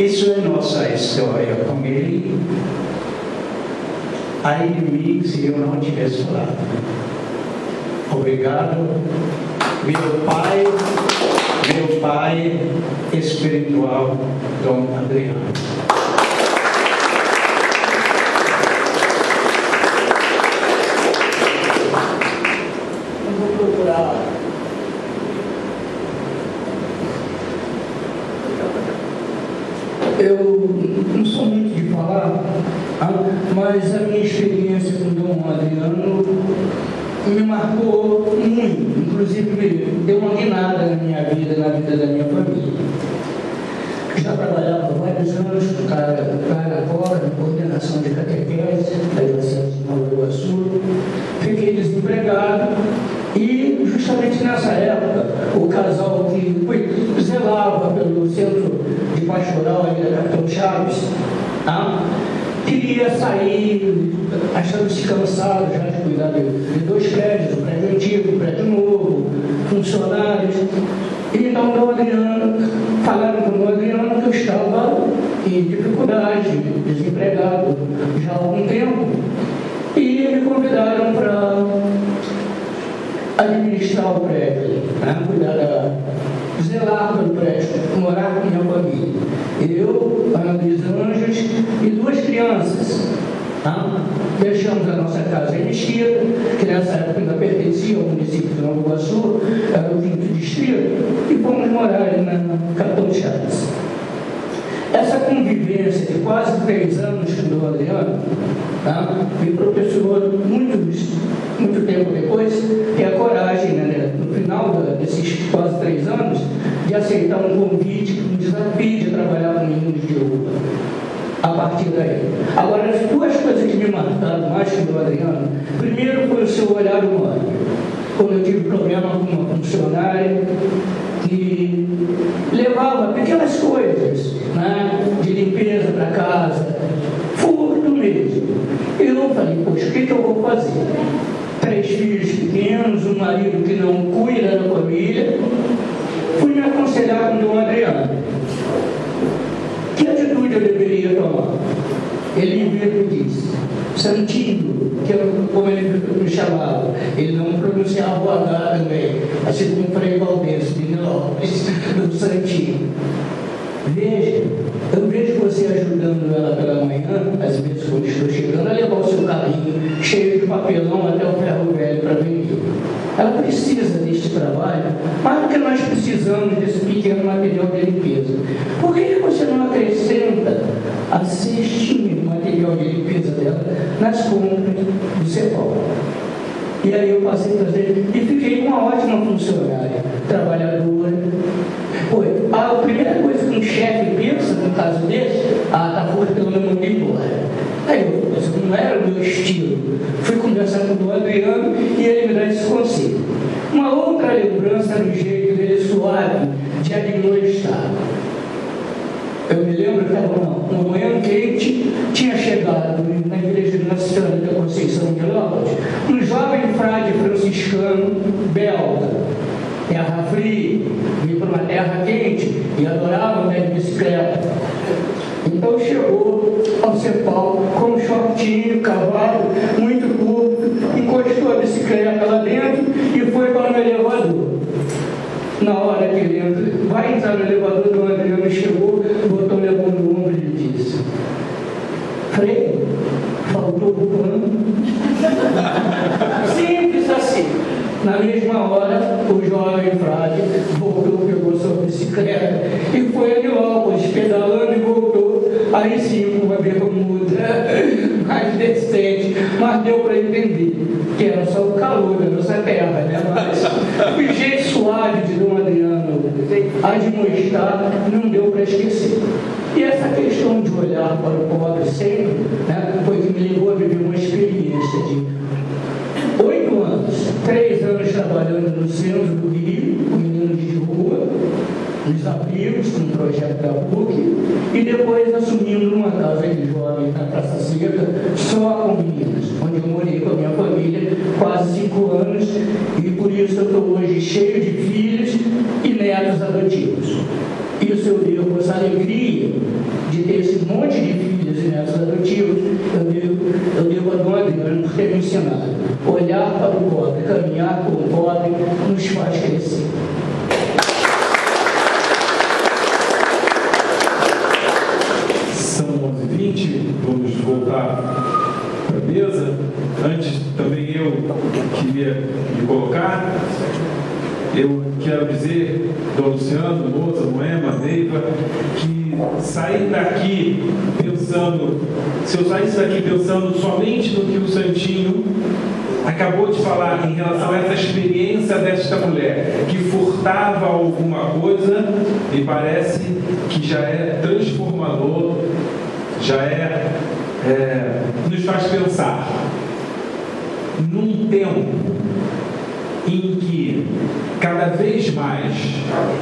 Isso é nossa história com ele. Ai de mim se eu não tivesse falado. Obrigado, meu pai espiritual, Dom Adriano. Eu vou procurar. Eu não sou muito de falar, mas a minha experiência com Dom Adriano me marcou muito, inclusive deu uma guinada na minha vida, na vida da minha família. Já trabalhava há vários anos com cara agora, na coordenação de catequese da Diocese de Nova Iguaçu. Fiquei desempregado e, justamente nessa época, o casal que zelava pelo centro de pastoral ali da Capitão Chaves, queria sair, achando-se cansado já de cuidar de dois prédios, um prédio antigo, um prédio novo, funcionários. E então falaram com o Adriano que eu estava em dificuldade, desempregado já há algum tempo, e me convidaram para administrar o prédio, zelar pelo prédio, morar com minha família. Eu, Ana Luísa Anjos e duas crianças. Deixamos a nossa casa em Mesquita, que nessa época ainda pertencia ao município de Nova Iguaçu, era o 5º distrito, e fomos morar ali na Capitão Chaves. Essa convivência de quase 3 anos com o Dom Adriano me proporcionou muito tempo depois ter a coragem, no final desses quase 3 anos, de aceitar um convite, um desafio de trabalhar com meninos de rua. A partir daí. Agora, as 2 coisas que me marcaram mais que o Dom Adriano, primeiro foi o seu olhar humano. Quando eu tive problema com uma funcionária que levava pequenas coisas, de limpeza para casa, furto mesmo. E eu falei, poxa, o que eu vou fazer? 3 filhos pequenos, um marido que não cuida da família. Fui me aconselhar com o Dom Adriano. Que atitude eu deveria tomar? Ele me disse, Santinho, que era como ele me chamava, ele não pronunciava o H também, assim como o Frei Valdense de Nilópolis, do Santinho. Veja, eu vejo você ajudando ela pela manhã, às vezes quando estou chegando, a levar o seu carrinho cheio de papelão até o ferro velho para vender. Ela precisa deste trabalho, mais do que nós precisamos desse pequeno material de limpeza. Por que você não acrescenta a cestinha de material de limpeza dela nas compras do Cepal? E aí eu passei a fazer e fiquei uma ótima funcionária, trabalhadora. A primeira coisa que um chefe pensa num caso desse, tá cortando a mão embora. Aí não era o meu estilo. Fui conversar com o Dom Adriano e ele me dá esse conselho. Uma outra lembrança no jeito dele suave de administrar. Eu me lembro que estava uma manhã quente, tinha chegado na igreja de Nossa Senhora da Conceição de Lopes, um jovem frade franciscano belga, terra fria, vinha para uma terra quente e adorava andar de bicicleta. Então chegou ao Cepal com um shortinho, cavalo, muito curto, encostou a bicicleta lá dentro e foi para o elevador. Na hora que ele entra, vai entrar no elevador, o Dom Adriano chegou, botou o levão no ombro e disse: Frei, faltou o pano. Simples assim. Na mesma hora, o jovem frade voltou, pegou sua bicicleta e foi a Nilópolis, pedalando e voltou. Aí sim, com uma bermuda mais decente, mas deu para entender que era só o calor da nossa terra, Mas o jeito suave de Dom Adriano administrar não deu para esquecer. E essa questão de olhar para o pobre sempre, foi que me levou a viver uma experiência de 8 anos, 3 anos trabalhando no centro do Rio, com meninos de rua, nos abrigos, com um projeto da PUC, e depois assumindo uma casa de jovens na Praça Seca, só com meninas, onde eu morei com a minha família quase 5 anos, e por isso eu estou hoje cheio de filhos e netos adotivos. Isso eu devo essa alegria de ter esse monte de filhos e netos adotivos, eu devo a Dom Adriano ter me ensinado. Olhar para o pobre, caminhar com o pobre, nos faz crescer. São 11h20, vamos voltar para a mesa. Antes, também eu queria me colocar. Eu quero dizer, Dom Luciano, Moza, Moema, Neiva, que sair daqui pensando, se eu saísse daqui pensando somente no que o Santinho acabou de falar em relação a essa experiência desta mulher que furtava alguma coisa, me parece que já é transformador, já nos faz pensar num tempo em que cada vez mais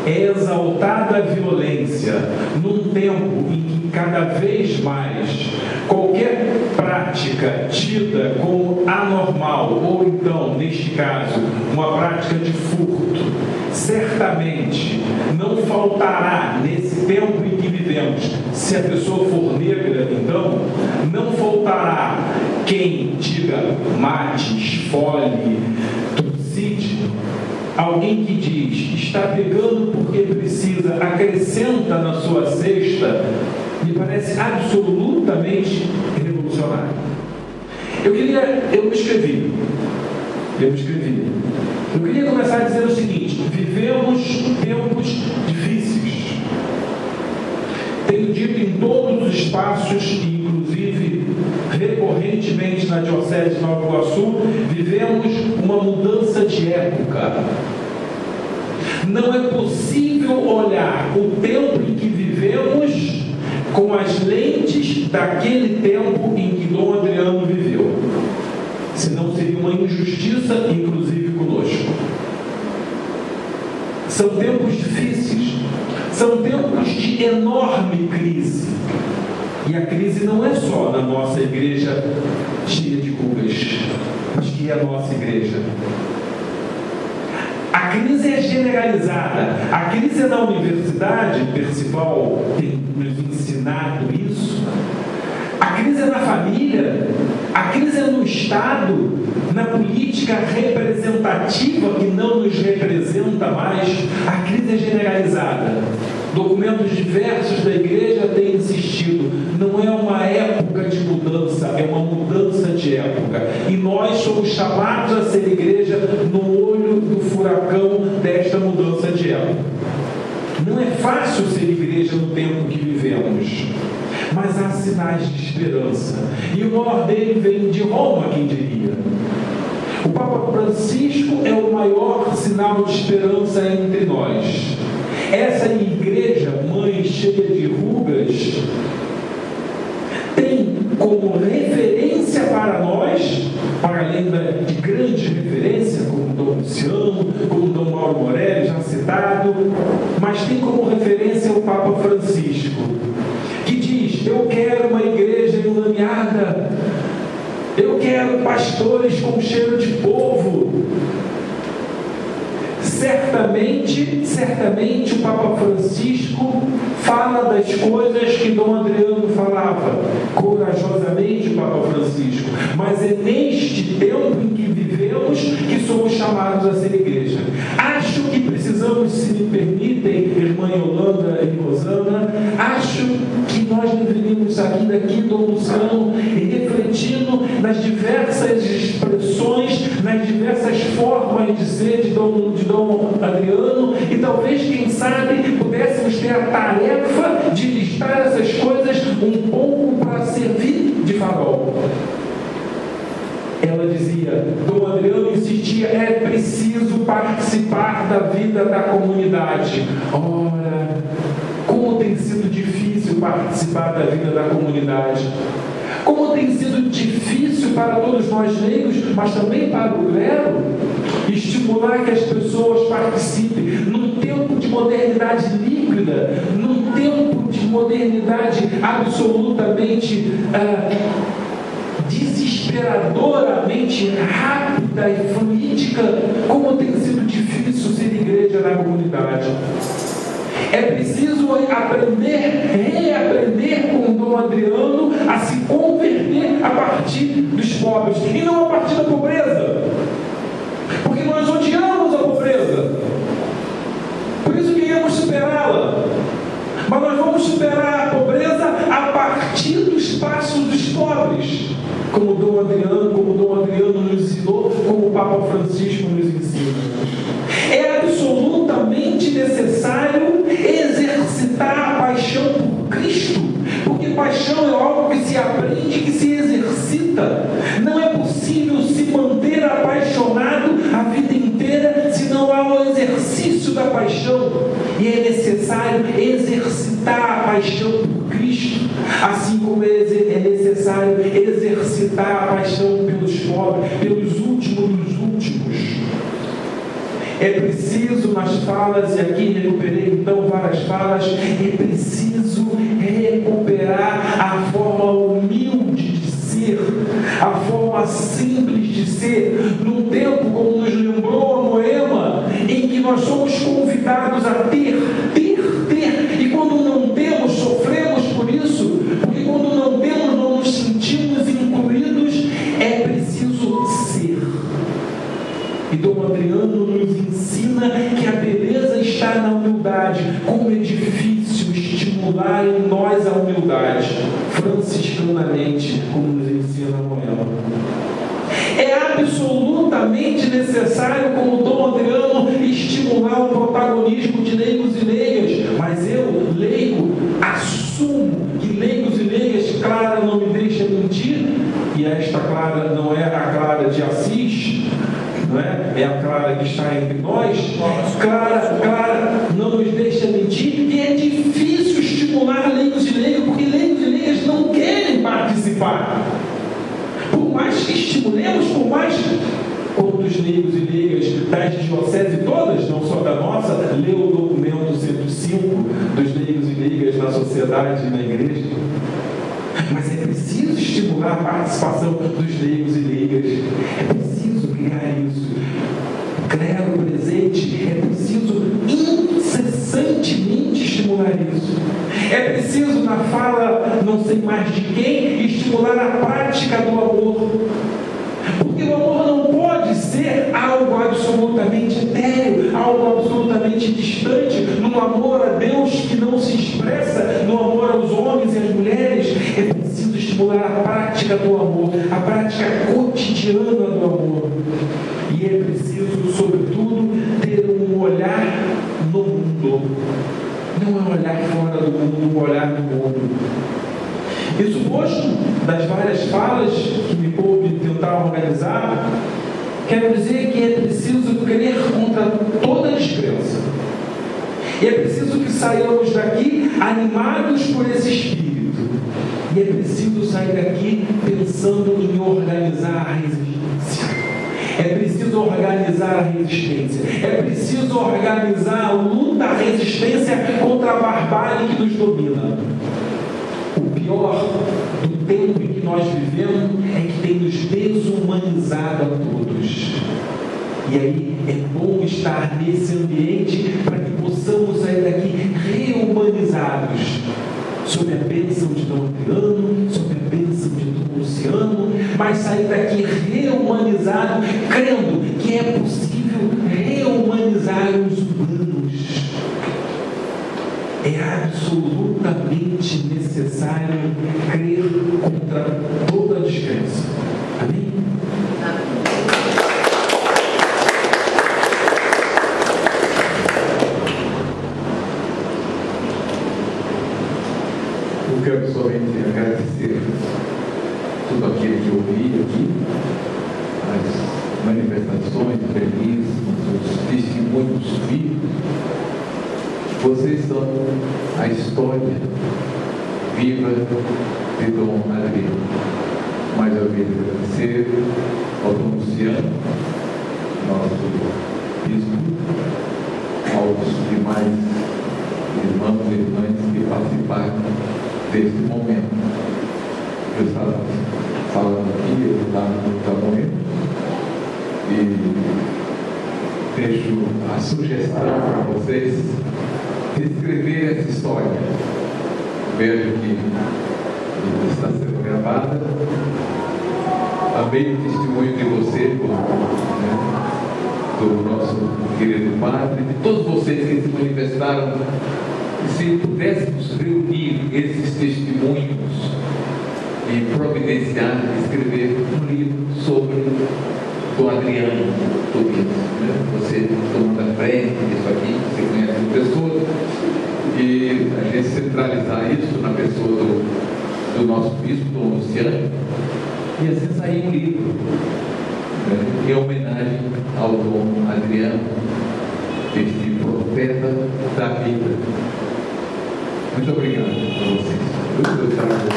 é exaltada a violência, num tempo em que cada vez mais qualquer prática tida como anormal, ou então, neste caso, uma prática de furto, certamente não faltará nesse tempo em que vivemos, se a pessoa for negra, então, não faltará quem diga mate, esfole, alguém que diz, está pegando porque precisa, acrescenta na sua cesta, me parece absolutamente revolucionário. Eu me escrevi. Eu queria começar dizendo o seguinte: vivemos tempos difíceis. Tenho dito em todos os espaços, inclusive recorrentemente na Diocese de Nova Iguaçu, vivemos uma mudança de época. Não é possível olhar o tempo em que vivemos com as lentes daquele tempo em que Dom Adriano viveu. Senão seria uma injustiça, inclusive conosco. São tempos difíceis, são tempos de enorme crise. E a crise não é só na nossa igreja cheia de rugas, mas que é a nossa igreja. A crise é generalizada. A crise é na universidade, Percival tem nos ensinado isso. A crise é na família, a crise é no Estado, na política representativa que não nos representa mais. A crise é generalizada. Documentos diversos da igreja têm insistido, não é uma época de mudança, é uma mudança de época. E nós somos chamados a ser igreja no olho do furacão desta mudança de época. Não é fácil ser igreja no tempo que vivemos, mas há sinais de esperança. E o maior dele vem de Roma, quem diria. O Papa Francisco é o maior sinal de esperança entre nós. Essa igreja, mãe cheia de rugas, tem como referência para nós, para além de grande referência, como Dom Luciano, como Dom Mauro Morelli, já citado, mas tem como referência o Papa Francisco, que diz: eu quero uma igreja enlameada, eu quero pastores com cheiro de povo. Certamente o Papa Francisco fala das coisas que Dom Adriano falava, corajosamente o Papa Francisco, mas é neste tempo em que vivemos que somos chamados a ser igreja. Acho que precisamos, se me permitem, irmã Yolanda e Rosana, acho que nós deveríamos sair daqui, Dom Luciano, refletindo nas diversas expressões, nas diversas formas de ser de Dom Adriano, e talvez, quem sabe, pudéssemos ter a tarefa de listar essas coisas um pouco para servir de farol. Ela dizia, Dom Adriano insistia, é preciso participar da vida da comunidade. Ora, como tem sido difícil participar da vida da comunidade. Como tem sido difícil para todos nós leigos, mas também para o clero, estimular que as pessoas participem num tempo de modernidade líquida, num tempo de modernidade absolutamente desesperadoramente rápida e fluídica. Como tem sido difícil ser igreja na comunidade. É preciso reaprender com o Dom Adriano a se converter a partir dos pobres e não a partir da pobreza. Porque nós odiamos a pobreza. Por isso queremos superá-la. Mas nós vamos superar a pobreza a partir dos passos dos pobres. Como Dom Adriano nos ensinou, como o Papa Francisco nos ensina. É absolutamente necessário exercitar a paixão por Cristo, porque paixão é algo que se aprende, que se exercita. Não é possível se manter apaixonado a vida inteira se não há o exercício da paixão. E é necessário exercitar a paixão por Cristo, assim como é necessário exercitar a paixão pelos pobres, pelos últimos dos últimos. É preciso nas falas, e aqui recuperei então várias falas, é preciso recuperar a forma humilde de ser, a forma simples de ser, num tempo, como nos lembrou a Moema, em que nós somos convidados a ter, e quando não temos, sofremos por isso, porque quando não temos, não nos sentimos incluídos. É preciso ser. E Dom Adriano nos ensina que a beleza está na humildade. Como é difícil estimular em nós a humildade, franciscanamente, como nos ensina a Moema. É absolutamente necessário, como Dom Adriano, estimular o protagonismo de leigos e leigas. Mas eu, leigo, assumo que leigos e leigas, Clara não me deixa mentir, e esta Clara não é a Clara de Assis, não é? É a Clara que está entre nós. Clara não nos deixa mentir, e é difícil estimular leigos e leigas, porque leigos e leigas não querem participar. Por mais que estimulemos, por mais quantos leigos e leigas das dioceses todas, não só da nossa, lê o documento 105 dos leigos e leigas na sociedade e na igreja. Mas é preciso estimular a participação dos leigos e leigas. É preciso criar isso. Clero presente, é preciso incessantemente estimular isso. É preciso, na fala, não sei mais de quem, estimular a prática do amor. Porque o amor não pode ser algo absolutamente etéreo, algo absolutamente distante, num amor a Deus que não se expressa no amor aos homens e às mulheres. É preciso estimular a prática do amor, a prática cotidiana do amor. E é preciso, sobretudo, ter um olhar no mundo. Não é um olhar fora do mundo, um olhar no mundo. Isso posto das várias falas que me coube tentar organizar, quero dizer que é preciso crer contra toda a descrença. E é preciso que saiamos daqui animados por esse espírito. E é preciso sair daqui pensando em organizar a resistência. É preciso organizar a resistência. É preciso organizar a luta, a resistência contra a barbárie que nos domina. O pior do tempo em que nós vivemos é que tem nos desumanizado a todos. E aí é bom estar nesse ambiente para que possamos sair daqui reumanizados, sob a bênção de Dom Adriano, sob a bênção de Dom Luciano, mas sair daqui reumanizado, crendo que é possível reumanizar os humanos. É absolutamente necessário crer contra toda a descrença. Amém? Eu quero somente agradecer tudo aquilo que eu ouvi aqui, as manifestações belíssimas, os testemunhos vivos. Vocês são a história viva de Dom Adriano. Mais uma vez agradecer ao Dom Luciano, nosso bispo, aos demais irmãos e irmãs que participaram deste momento. Eu estava falando aqui, eu estava no casamento, e deixo a sugestão para vocês descrever essa história. Vejo que está sendo gravada. Amei o testemunho de você, né, do nosso querido padre, de todos vocês que se manifestaram. E se pudéssemos reunir esses testemunhos e providenciar, escrever um livro sobre Dom Adriano Tobias, né? Você tomando a frente disso aqui, você conhece a pessoa, e a gente centralizar isso na pessoa do nosso bispo, Dom Luciano, e assim sair um livro, né, em homenagem ao Dom Adriano, este profeta da vida. Muito obrigado a vocês. Deus abençoe.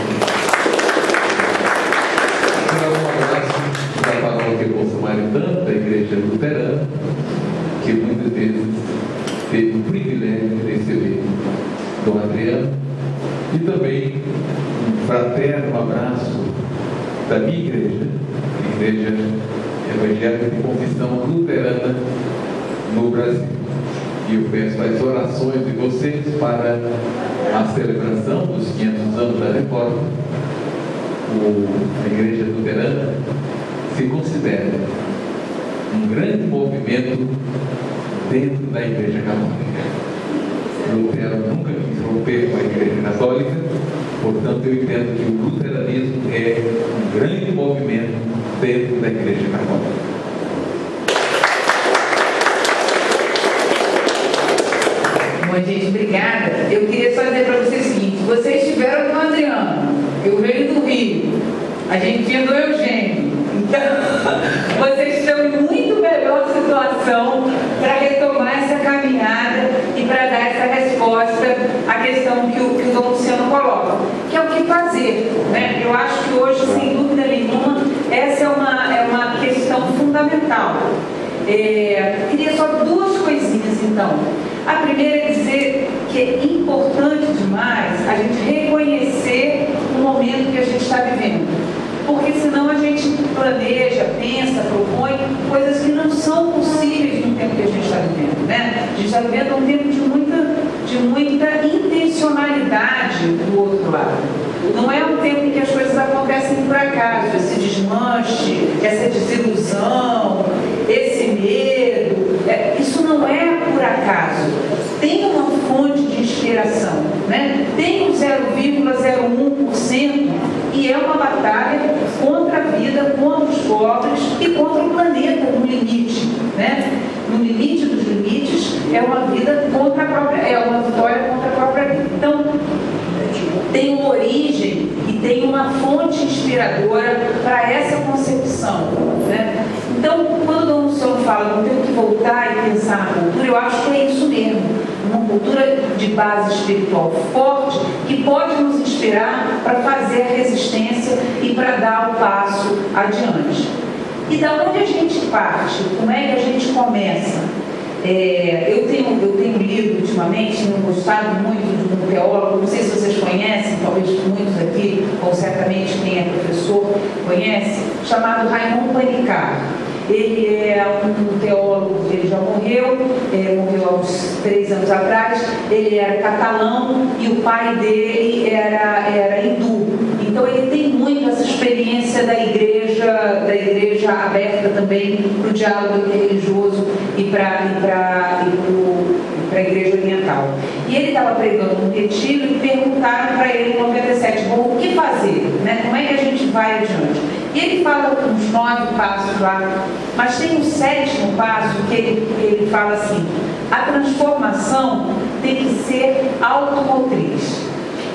Um abraço para a paróquia Bom Samaritano, da Igreja Luterana, que muitas vezes teve o privilégio de receber Dom Adriano, e também um fraterno abraço da minha igreja, Igreja Evangélica de Confissão Luterana no Brasil. E eu peço as orações de vocês para a celebração dos 500 anos da Reforma. A Igreja Luterana se considera um grande movimento dentro da Igreja Católica. Lutero nunca quis romper com a Igreja Católica, portanto eu entendo que o luteranismo é um grande movimento dentro da Igreja Católica. Bom, gente, obrigada. Eu queria só dizer para vocês o seguinte: vocês estiveram com o Adriano, eu venho do Rio, a gente tinha do Eugênio, então vocês estão em muito melhor situação para retomar essa caminhada e para dar essa resposta à questão que o Dom Luciano coloca, que é o que fazer, né? Eu acho que hoje, sem dúvida nenhuma, essa é uma questão fundamental. Queria só duas coisinhas, então. A primeira é dizer que é importante demais a gente reconhecer o momento que a gente está vivendo, porque senão a gente planeja, pensa, propõe coisas que não são possíveis no tempo que a gente está vivendo, né? A gente está vivendo um tempo de muita intencionalidade do outro lado. Não é um tempo em que as coisas acontecem por acaso, esse desmanche, essa desilusão, esse medo, isso não é por acaso. Tem uma fonte de inspiração, né? Tem um 0,01% e é uma batalha contra a vida, contra os pobres e contra o planeta no limite, né? No limite dos limites é uma vida contra a própria, é uma vitória contra a própria vida. Então, tem uma origem e tem uma fonte inspiradora para essa concepção, né? Então, quando o Dom Luciano fala não temos que voltar e pensar na cultura, eu acho que é isso mesmo, uma cultura de base espiritual forte que pode nos inspirar para fazer a resistência e para dar o passo adiante. E da onde a gente parte? Como é que a gente começa? Eu tenho lido ultimamente, tenho gostado muito de um teólogo, não sei se vocês conhecem, talvez muitos aqui, ou certamente quem é professor conhece, chamado Raymond Panicart. Ele é um teólogo, ele já morreu há uns 3 anos atrás. Ele era catalão e o pai dele era hindu. Então ele tem muito essa experiência da igreja aberta também para o diálogo religioso e para a igreja oriental. E ele estava pregando um retiro e perguntaram para ele em 97, bom, o que fazer? Né? Como é que a gente vai adiante? E ele fala uns 9 passos lá, mas tem um 7º passo que ele fala assim: a transformação tem que ser automotriz.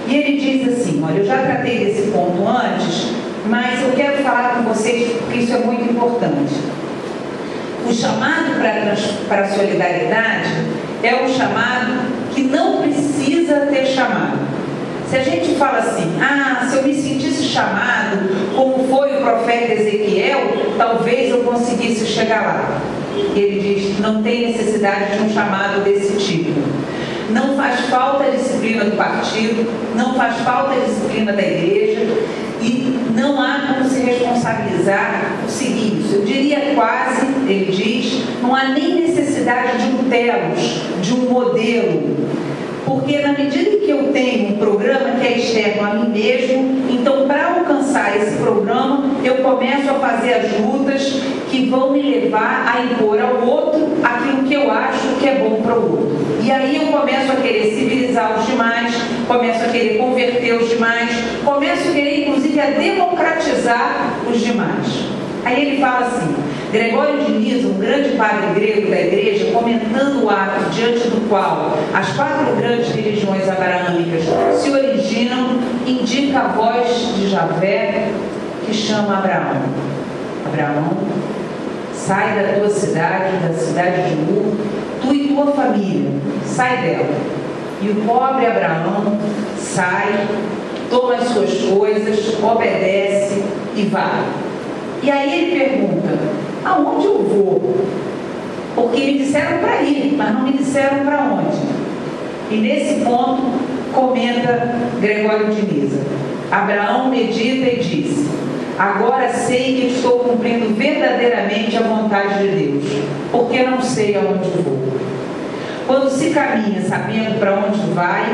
E ele diz assim, olha, eu já tratei desse ponto antes, mas eu quero falar com vocês porque isso é muito importante. O chamado para a solidariedade é um chamado que não precisa ter chamado. Se a gente fala assim, se eu me sentisse chamado, como foi o profeta Ezequiel, talvez eu conseguisse chegar lá. Ele diz, não tem necessidade de um chamado desse tipo. Não faz falta a disciplina do partido, não faz falta a disciplina da igreja, e não há como se responsabilizar por seguir isso. Eu diria quase, ele diz, não há nem necessidade de um telos, de um modelo. a mim mesmo. Então, para alcançar esse programa, eu começo a fazer as lutas que vão me levar a impor ao outro aquilo que eu acho que é bom para o outro. E aí eu começo a querer civilizar os demais, começo a querer converter os demais, começo a querer, inclusive, a democratizar os demais. Aí ele fala assim, Gregório de Nisa, um grande padre grego da igreja, comentando o ato diante do qual as 4 grandes religiões abraâmicas se originam, indica a voz de Javé que chama Abraão. Abraão, sai da tua cidade, da cidade de Ur, tu e tua família, sai dela. E o pobre Abraão sai, toma as suas coisas, obedece e vai. E aí ele pergunta, aonde eu vou? Porque me disseram para ir, mas não me disseram para onde. E nesse ponto, comenta Gregório de Nisa, Abraão medita e diz, agora sei que estou cumprindo verdadeiramente a vontade de Deus, porque não sei aonde vou. Quando se caminha sabendo para onde vai,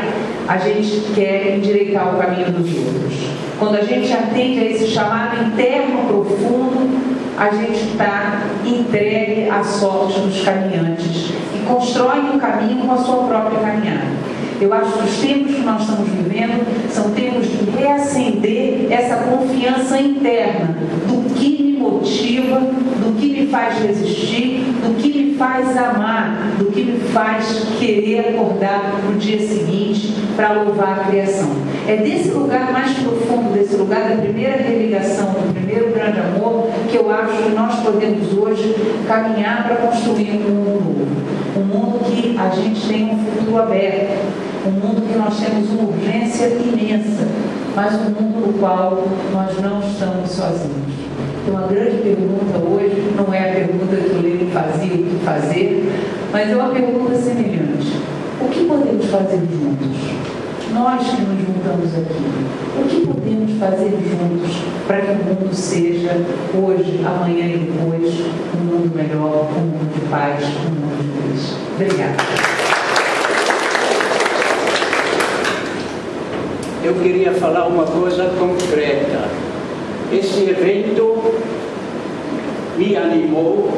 a gente quer endireitar o caminho dos outros. Quando a gente atende a esse chamado interno profundo, a gente está entregue à sorte dos caminhantes e constrói um caminho com a sua própria caminhada. Eu acho que os tempos que nós estamos vivendo são tempos de reacender essa confiança interna do que me motiva, do que me faz resistir, do que me faz amar, do que me faz querer acordar no dia seguinte para louvar a criação. É desse lugar mais profundo, desse lugar da primeira religação, do primeiro grande amor, que eu acho que nós podemos hoje caminhar para construir um mundo novo. Um mundo que a gente tem um futuro aberto, um mundo que nós temos uma urgência imensa, mas um mundo no qual nós não estamos sozinhos. Então a grande pergunta hoje não é a pergunta que o Lênin fazia, o que fazer, mas é uma pergunta semelhante. O que podemos fazer juntos? Nós que nos juntamos aqui, o que podemos fazer juntos para que o mundo seja hoje, amanhã e depois um mundo melhor, um mundo de paz, um mundo de luz? Obrigada. Eu queria falar uma coisa concreta. Esse evento me animou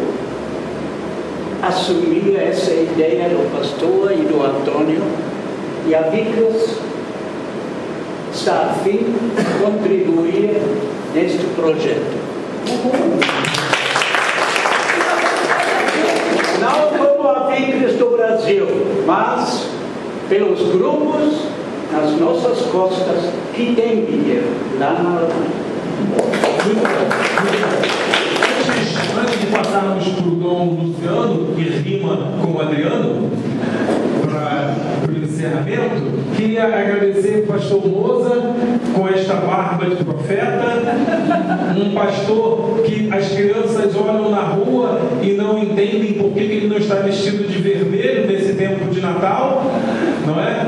a assumir essa ideia do pastor e do Antônio, e a Vicas está a fim de contribuir neste projeto. Não como a Vicas do Brasil, mas pelos grupos nas nossas costas que tem dinheiro lá na Alemanha. Muito bom. Antes de passarmos para o Dom Luciano, que rima com o Adriano, para o encerramento, queria agradecer o pastor Moza, com esta barba de profeta, um pastor que as crianças olham na rua e não entendem por que ele não está vestido de vermelho nesse tempo de Natal, não é?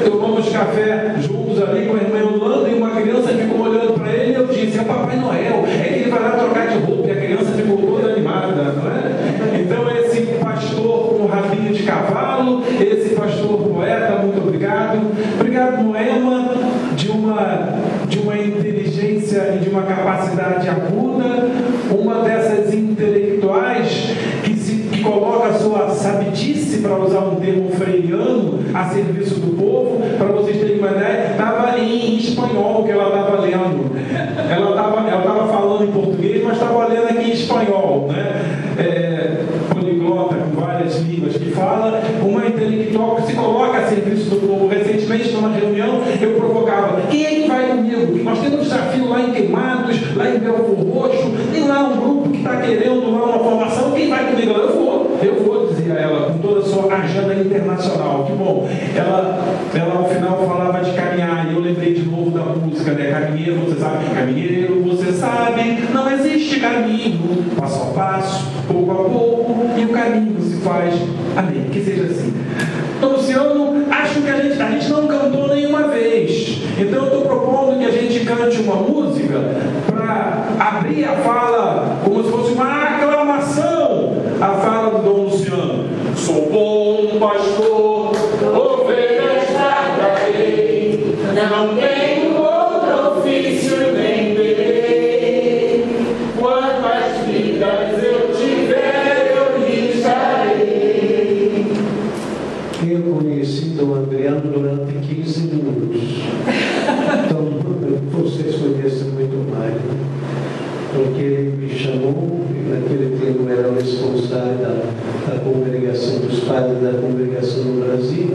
Tomamos café juntos ali com a irmã Yolanda e uma criança ficou olhando para ele e eu disse, é Papai Noel, é que ele vai lá trocar de roupa, e a criança ficou toda animada, não é? Então esse pastor com rabinho de cavalo, esse pastor poeta, muito obrigado. Obrigado, Moema, de uma inteligência e de uma capacidade aguda, uma dessas intelectuais que coloca a sua sabidice, para usar um termo freiriano, a serviço do povo. Para vocês terem uma ideia, estava em espanhol que ela estava lendo. Ela estava falando em português, mas estava lendo aqui em espanhol, né? Poliglota, com várias línguas que fala, uma intelectual que se coloca a serviço do povo. Recentemente, numa reunião, eu provocava, quem é que vai comigo? Nós temos um desafio lá em Queimados, lá em Belfor Roxo, tem lá um grupo que está querendo lá uma formação, quem vai comigo? Eu vou, dizia ela, com toda a sua agenda internacional. Que bom. Ela ao final falava de caminhar, e eu lembrei de novo da música, né? Caminheiro, você sabe, não existe caminho, passo a passo, pouco a pouco, e o caminho se faz. Amém. Que seja assim. Então, Luciano, acho que a gente não cantou nenhuma vez. Então, eu estou propondo que a gente cante uma música para abrir a fala, como se fosse uma aclamação, a fala do Dom Luciano. Sou bom pastor, ovelhas guardarei, não tenho conheci Dom Adriano durante 15 minutos. Então, vocês conhecem muito mais, né? Porque ele me chamou, naquele tempo era o responsável da congregação, dos padres da congregação no Brasil,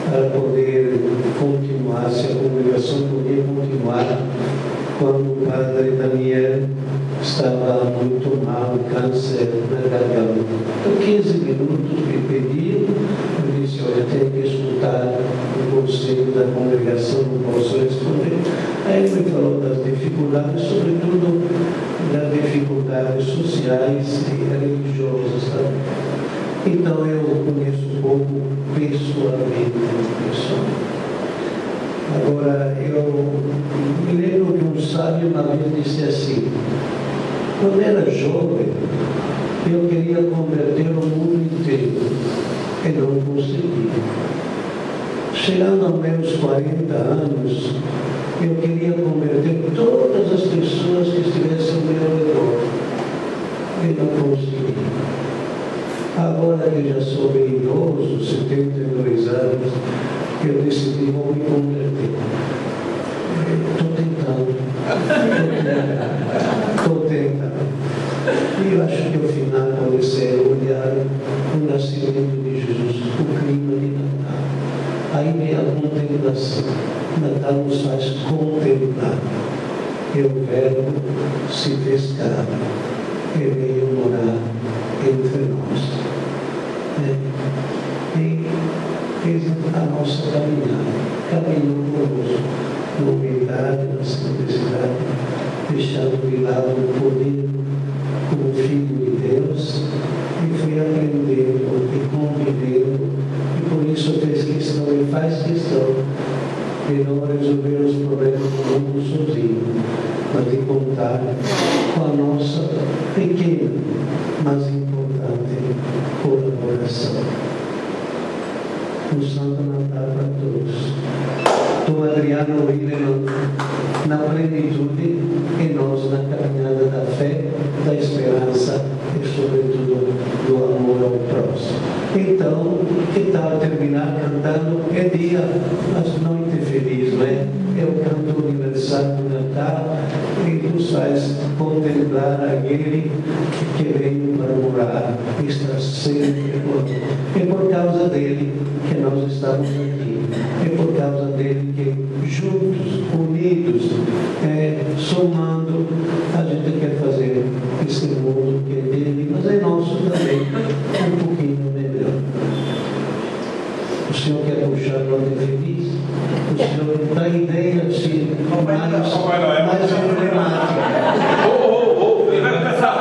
para poder continuar, se a congregação podia continuar, quando o padre Daniel estava muito mal, câncer na garganta. Então, 15 minutos me pediu, eu disse, olha, tem que escutar o conselho da congregação, não posso responder. Aí ele me falou das dificuldades, sobretudo das dificuldades sociais e religiosas também. Então eu conheço um pouco pessoalmente a pessoa. Agora, eu me lembro que um sábio uma vez disse assim, quando era jovem, eu queria converter o mundo inteiro e não consegui. Chegando aos meus 40 anos, eu queria converter todas as pessoas que estivessem ao meu redor e não consegui. Agora que já sou bem idoso, 72 anos, eu decidi, vou me converter. Estou tentando. E eu acho que o final pode ser olhar o nascimento de Jesus, o clima de Natal. Aí vem a contemplação. Natal nos faz contemplar. E o Verbo se fez carne e veio morar entre nós. E fez a nossa caminhada. Caminhou conosco, na humildade, na simplicidade, deixando de lado o poder como Filho de Deus, e fui aprendendo e convivendo, e por isso fez questão e faz questão de não resolver os problemas do mundo sozinho, mas de contar com a nossa pequena, mas importante colaboração. Um Santo Natal para todos. Dom Adriano Willeman na plenitude e nós na caminhada da fé, da esperança e sobretudo do amor ao próximo. Então, que tal terminar cantando É Dia, mas Noite Feliz, não é? É o canto universal do Natal e nos faz contemplar aquele que veio para morar e está sempre conosco. É por causa dele que nós estamos aqui. É por causa dele que juntos, unidos, somando, a gente quer fazer esse mundo que é dele, mas é nosso também, um pouquinho melhor. O Senhor quer puxar o Noite Feliz? O Senhor dá ideia assim, mais emblemática. Ele vai começar